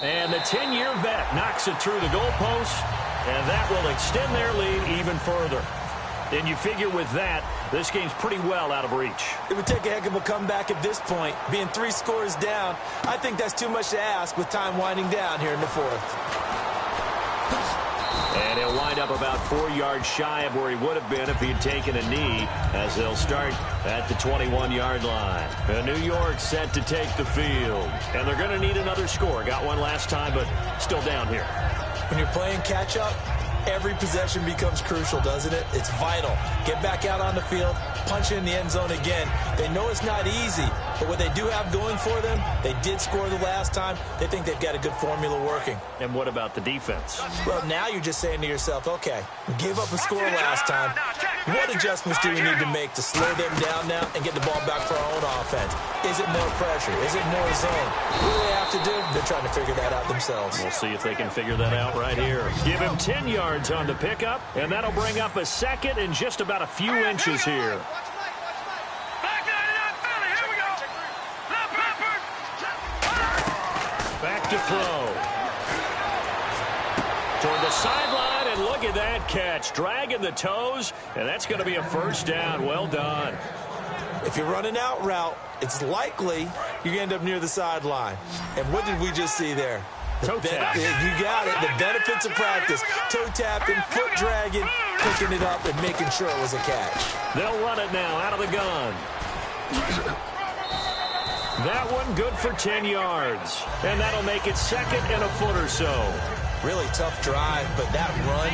And the 10-year vet knocks it through the goalpost, and that will extend their lead even further. And you figure with that, this game's pretty well out of reach. It would take a heck of a comeback at this point. Being 3 scores down, I think that's too much to ask with time winding down here in the 4th. And he'll wind up about 4 yards shy of where he would have been if he had taken a knee, as they'll start at the 21-yard line. And New York set to take the field. And they're going to need another score. Got one last time, but still down here. When you're playing catch-up, every possession becomes crucial, doesn't it? It's vital. Get back out on the field, punch in the end zone again. They know it's not easy, but what they do have going for them, they did score the last time. They think they've got a good formula working. And what about the defense? Well, now you're just saying to yourself, okay, we gave up a score last time. What adjustments do we need to make to slow them down now and get the ball back for our own offense? Is it more pressure? Is it more zone? What do they have to do? They're trying to figure that out themselves. We'll see if they can figure that out right here. Give him 10 yards on the pickup, and that'll bring up a 2nd and just about a few inches here. Back to throw. sideline, and look at that catch. Dragging the toes, and that's going to be a first down. Well done. If you're running out route, it's likely you're going to end up near the sideline. And what did we just see there? Toe tap. You got it. The benefits of practice. Toe tapping, foot dragging, picking it up, and making sure it was a catch. They'll run it now out of the gun. That one good for 10 yards. And that'll make it second and a foot or so. Really tough drive, but that run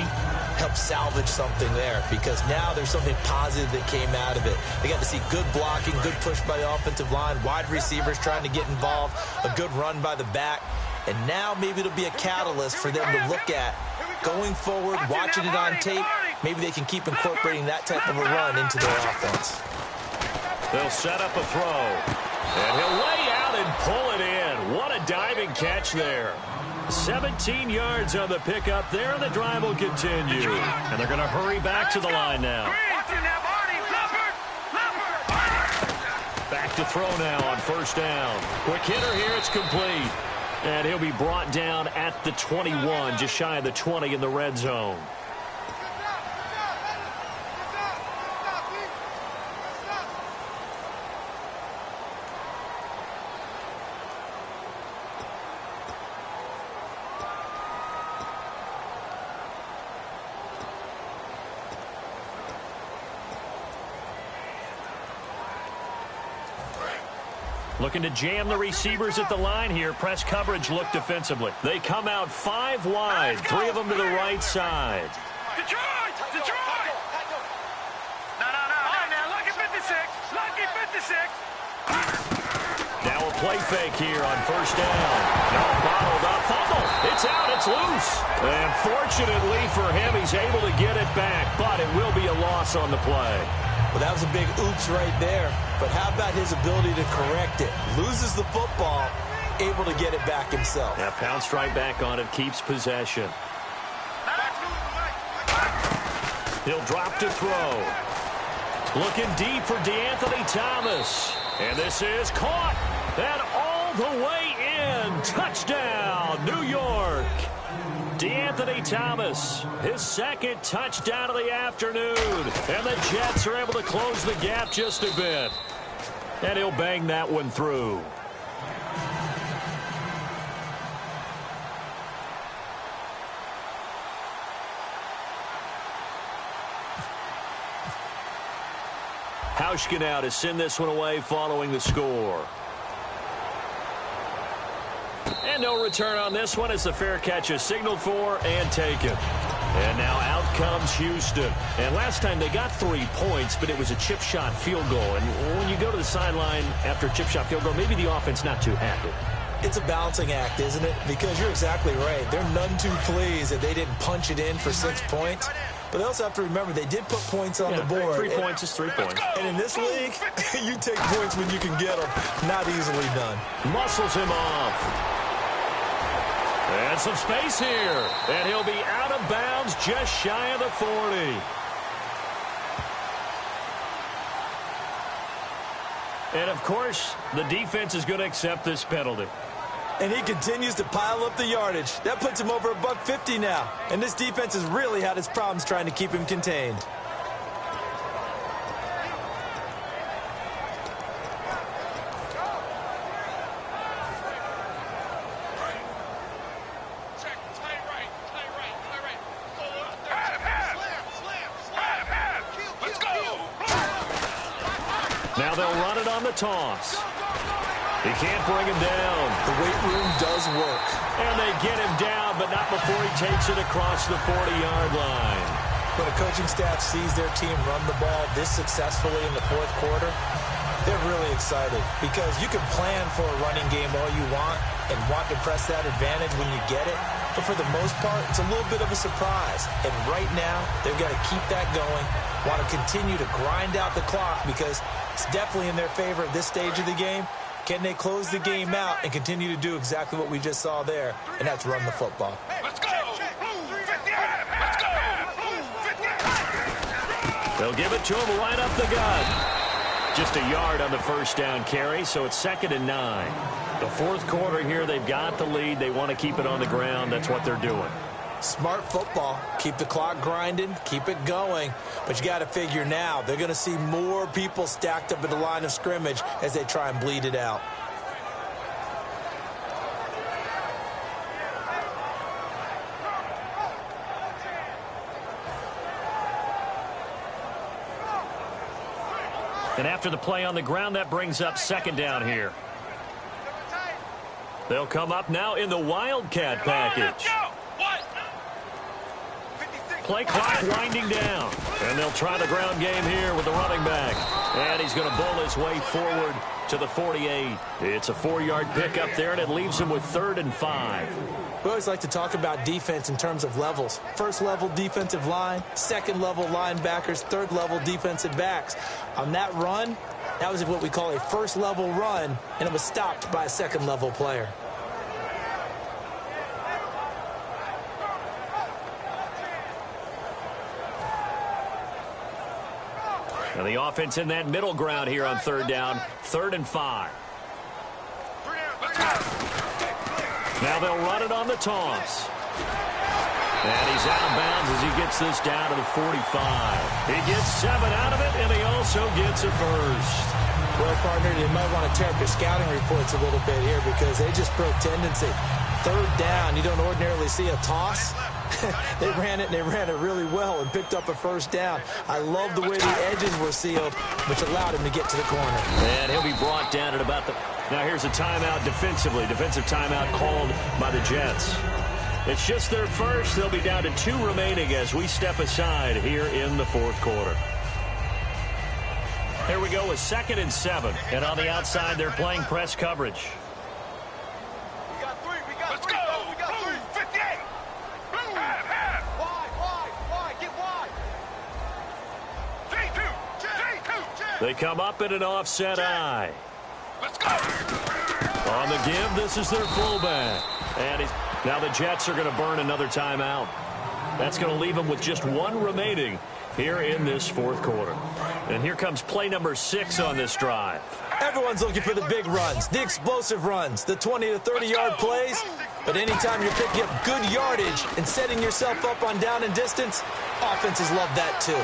helped salvage something there because now there's something positive that came out of it. They got to see good blocking, good push by the offensive line, wide receivers trying to get involved, a good run by the back. And now maybe it'll be a catalyst for them to look at going forward, watching it on tape. Maybe they can keep incorporating that type of a run into their offense. They'll set up a throw. And he'll lay out and pull it in. What a diving catch there. 17 yards on the pickup there, and the drive will continue. And they're going to hurry back to the line now. Back to throw now on first down. Quick hitter here, it's complete. And he'll be brought down at the 21, just shy of the 20 in the red zone. Looking to jam the receivers at the line here. Press coverage look defensively. They come out 5 wide, 3 of them to the right side. Detroit! Detroit! No. Lucky 56. Lucky 56. Now a play fake here on first down. No, bottled up. Fumble. It's out. It's loose. And fortunately for him, he's able to get it back, but it will be a loss on the play. Well, that was a big oops right there. But how about his ability to correct it? Loses the football, able to get it back himself. Yeah, pounced right back on it, keeps possession. He'll drop to throw. Looking deep for DeAnthony Thomas. And this is caught. And all the way in. Touchdown, New York. DeAnthony Thomas, his second touchdown of the afternoon. And the Jets are able to close the gap just a bit. And he'll bang that one through. Hauschka now to send this one away following the score. And no return on this one as the fair catch is signaled for and taken. And now out comes Houston. And last time they got 3 points, but it was a chip shot field goal. And when you go to the sideline after a chip shot field goal, maybe the offense not too happy. It's a balancing act, isn't it? Because you're exactly right. They're none too pleased that they didn't punch it in for 6 points. But they also have to remember they did put points on the board. 3 points is 3 points. And in this league, you take points when you can get them. Not easily done. Muscles him off. And some space here. And he'll be out of bounds just shy of the 40. And, of course, the defense is going to accept this penalty. And he continues to pile up the yardage. That puts him over $150 now. And this defense has really had its problems trying to keep him contained. Now they'll run it on the toss. He can't bring him down. The weight room does work. And they get him down, but not before he takes it across the 40-yard line. When a coaching staff sees their team run the ball this successfully in the fourth quarter, they're really excited because you can plan for a running game all you want and want to press that advantage when you get it. But for the most part, it's a little bit of a surprise. And right now, they've got to keep that going, want to continue to grind out the clock because it's definitely in their favor at this stage of the game. Can they close the game out and continue to do exactly what we just saw there, and that's run the football? Let's go! Let's go! They'll give it to him right up the gut. Just a yard on the first down carry, so it's 2nd and 9. The fourth quarter here, they've got the lead. They want to keep it on the ground. That's what they're doing. Smart football. Keep the clock grinding. Keep it going. But you got to figure now they're going to see more people stacked up at the line of scrimmage as they try and bleed it out. And after the play on the ground, that brings up second down here. They'll come up now in the Wildcat package. Play clock winding down. And they'll try the ground game here with the running back. And he's going to bowl his way forward to the 48. It's a 4-yard pickup there, and it leaves him with 3rd and 5. We always like to talk about defense in terms of levels. First level defensive line, second level linebackers, third level defensive backs. On that run, that was what we call a first level run, and it was stopped by a second level player. And the offense in that middle ground here on 3rd down, 3rd and 5. Now they'll run it on the toss. And he's out of bounds as he gets this down to the 45. He gets 7 out of it, and he also gets a first. Well, partner, you might want to tear up your scouting reports a little bit here because they just broke tendency. 3rd down, you don't ordinarily see a toss. They ran it really well and picked up a first down. I love the way the edges were sealed, which allowed him to get to the corner. And he'll be brought down at about the... Now here's a timeout defensively. Defensive timeout called by the Jets. It's just their first. They'll be down to 2 remaining as we step aside here in the 4th quarter. Here we go with 2nd and 7. And on the outside, they're playing press coverage. Let's go. We got 3. 58. Wide. Get wide. J2. They come up in an offset eye. Let's go. On the give, this is their fullback. And now the Jets are going to burn another timeout. That's going to leave them with just 1 remaining here in this 4th quarter. And here comes play number 6 on this drive. Everyone's looking for the big runs, the explosive runs, the 20 to 30-yard plays. But anytime you're picking up good yardage and setting yourself up on down and distance, offenses love that too.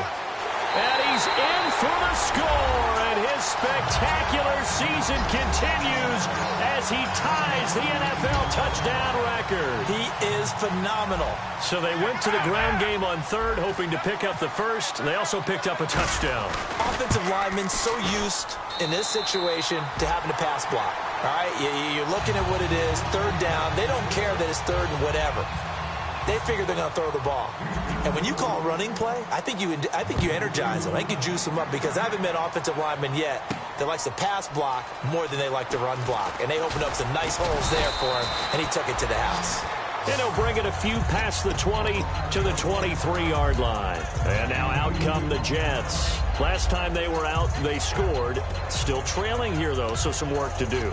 And he's in for the score, and his spectacular season continues as he ties the NFL touchdown record. He is phenomenal. So they went to the ground game on 3rd, hoping to pick up the first. They also picked up a touchdown. Offensive linemen so used in this situation to having to pass block. All right, you're looking at what it is, 3rd down. They don't care that it's 3rd and whatever. They figure they're going to throw the ball. And when you call running play, I think you energize them. I think you juice them up because I haven't met offensive lineman yet that likes to pass block more than they like to run block. And they opened up some nice holes there for him, and he took it to the house. And he'll bring it a few past the 20 to the 23-yard line. And now out come the Jets. Last time they were out, they scored. Still trailing here, though, so some work to do.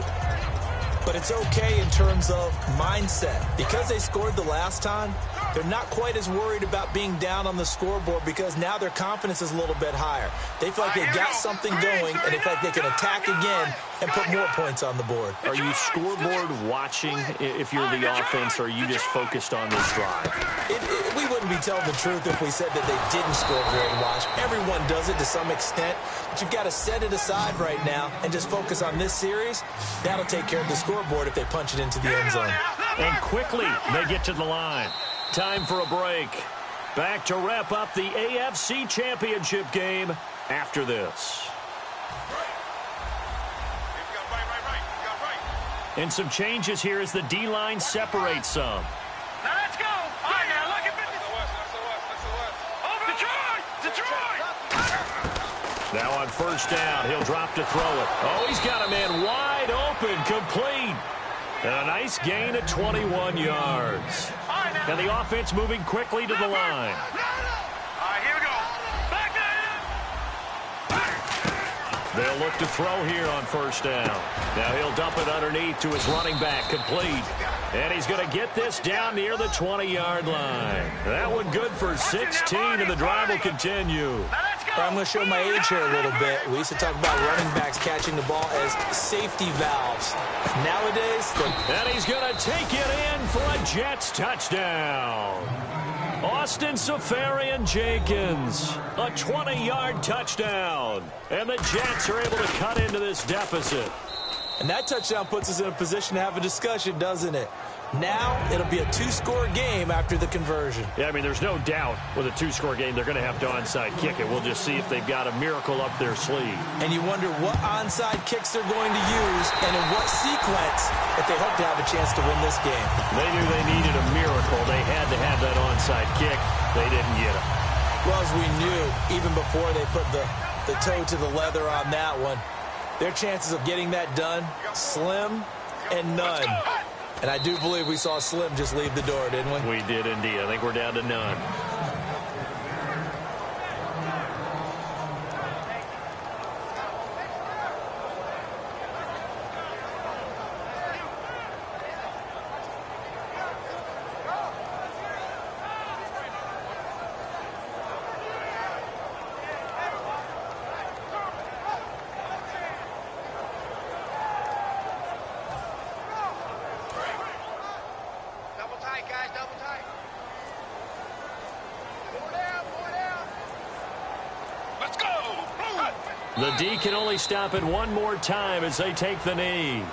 But it's okay in terms of mindset. Because they scored the last time, they're not quite as worried about being down on the scoreboard because now their confidence is a little bit higher. They feel like they've got something going, and they feel like they can attack again and put more points on the board. Are you scoreboard watching if you're the offense, or are you just focused on this drive? We wouldn't be telling the truth if we said that they didn't scoreboard watch. Everyone does it to some extent, but you've got to set it aside right now and just focus on this series. That'll take care of the scoreboard if they punch it into the end zone. And quickly, they get to the line. Time for a break. Back to wrap up the AFC Championship game after this. And some changes here as the D-line separates some. Now let's go. All right, now look at this. Detroit. Now on 1st down, he'll drop to throw it. Oh, he's got a man wide open, complete. And a nice gain of 21 yards. And the offense moving quickly to the line. All right, here we go. Back there. They'll look to throw here on 1st down. Now he'll dump it underneath to his running back, complete. And he's going to get this down near the 20-yard line. That one good for 16, and the drive will continue. Now let's go. I'm going to show my age here a little bit. We used to talk about running backs catching the ball as safety valves. Nowadays, and he's going to take it in for a Jets touchdown. Austin Seferian-Jenkins, a 20-yard touchdown. And the Jets are able to cut into this deficit. And that touchdown puts us in a position to have a discussion, doesn't it? Now, it'll be a 2-score game after the conversion. Yeah, I mean, there's no doubt with a 2-score game, they're going to have to onside kick it. We'll just see if they've got a miracle up their sleeve. And you wonder what onside kicks they're going to use and in what sequence if they hope to have a chance to win this game. They knew they needed a miracle. They had to have that onside kick. They didn't get it. Well, as we knew, even before they put the toe to the leather on that one, their chances of getting that done, slim and none. And I do believe we saw Slim just leave the door, didn't we? We did indeed. I think we're down to none. The D can only stop it one more time as they take the knee.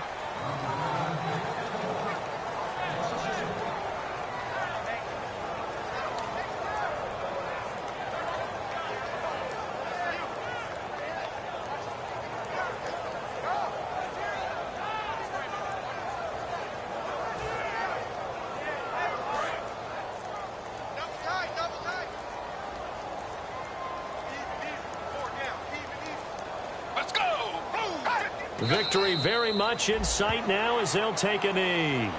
Victory very much in sight now as they'll take a knee.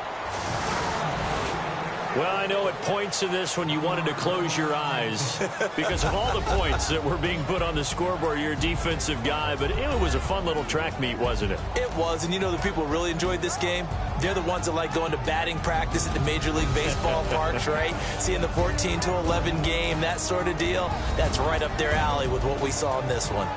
Well, I know at points in this when you wanted to close your eyes because of all the points that were being put on the scoreboard. You're a defensive guy, but it was a fun little track meet, wasn't it? It was, and you know the people who really enjoyed this game? They're the ones that like going to batting practice at the Major League Baseball parks, right? Seeing the 14-11 game, that sort of deal. That's right up their alley with what we saw in this one.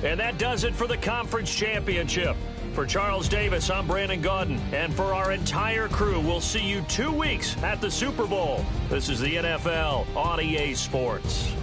And that does it for the conference championship. For Charles Davis, I'm Brandon Gaudin. And for our entire crew, we'll see you 2 weeks at the Super Bowl. This is the NFL on EA Sports.